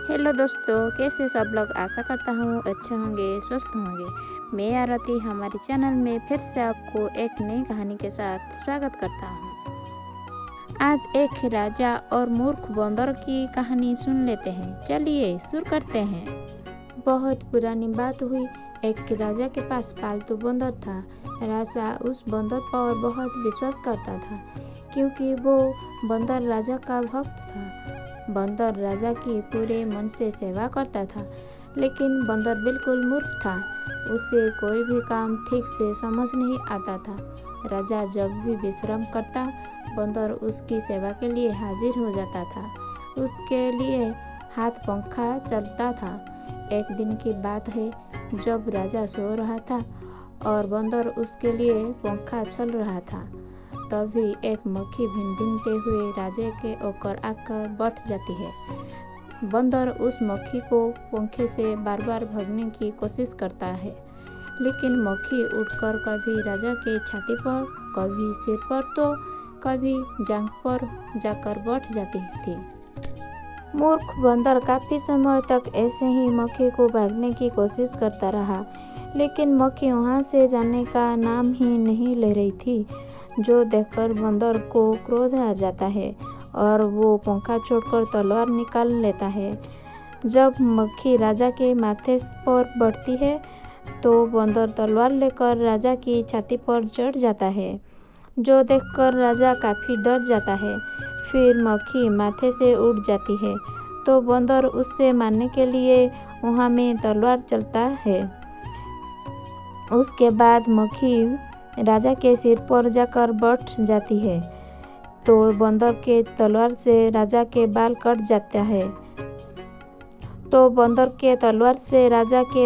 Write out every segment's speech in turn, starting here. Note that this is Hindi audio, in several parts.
हेलो दोस्तों, कैसे सब लोग। आशा करता हूँ अच्छे होंगे, स्वस्थ होंगे। मैं आरती हमारे चैनल में फिर से आपको एक नई कहानी के साथ स्वागत करता हूँ। आज एक राजा और मूर्ख बंदर की कहानी सुन लेते हैं। चलिए शुरू करते हैं। बहुत पुरानी बात हुई। एक राजा के पास पालतू बंदर था। राजा उस बंदर पर बहुत विश्वास करता था क्योंकि वो बंदर राजा का भक्त था। बंदर राजा की पूरे मन से सेवा करता था, लेकिन बंदर बिल्कुल मूर्ख था। उसे कोई भी काम ठीक से समझ नहीं आता था। राजा जब भी विश्राम करता, बंदर उसकी सेवा के लिए हाजिर हो जाता था। उसके लिए हाथ पंखा चलता था। एक दिन की बात है, जब राजा सो रहा था और बंदर उसके लिए पंखा चल रहा था, तभी एक मक्खी भिन भिनते हुए राजा के ऊपर आकर बैठ जाती है। बंदर उस मक्खी को पंखे से बार बार भगाने की कोशिश करता है, लेकिन मक्खी उड़कर कभी राजा के छाती पर, कभी सिर पर तो कभी जांघ पर जाकर बैठ जाती थी। मूर्ख बंदर काफी समय तक ऐसे ही मक्खी को भागने की कोशिश करता रहा, लेकिन मक्खी वहां से जाने का नाम ही नहीं ले रही थी। जो देखकर बंदर को क्रोध आ जाता है और वो पंखा छोड़कर तलवार निकाल लेता है। जब मक्खी राजा के माथे पर बढ़ती है, तो बंदर तलवार लेकर राजा की छाती पर चढ़ जाता है। जो देखकर राजा काफी डर जाता है। फिर मक्खी माथे से उड़ जाती है, तो बंदर उससे मारने के लिए वहां में तलवार चलता है। उसके बाद मक्खी राजा के सिर पर जाकर बैठ जाती है, तो बंदर के तलवार से राजा के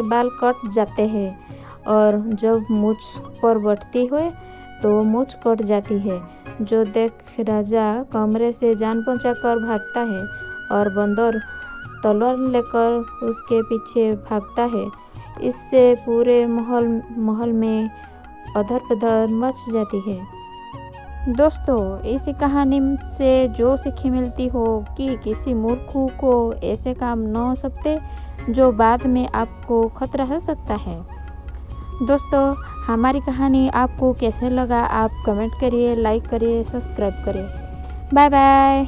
बाल कट जाते हैं और जब मूंछ पर बैठती है तो मूंछ कट जाती है। जो देख राजा कमरे से जान बचाकर भागता है और बंदर तलवार लेकर उसके पीछे भागता है। इससे पूरे महल में अधर-पधर मच जाती है। दोस्तों, इसी कहानी से जो सीख मिलती हो कि किसी मूर्ख को ऐसे काम न हो सकते जो बाद में आपको खतरा हो सकता है। दोस्तों, हमारी कहानी आपको कैसे लगा, आप कमेंट करिए, लाइक करिए, सब्सक्राइब करिए। Bye bye.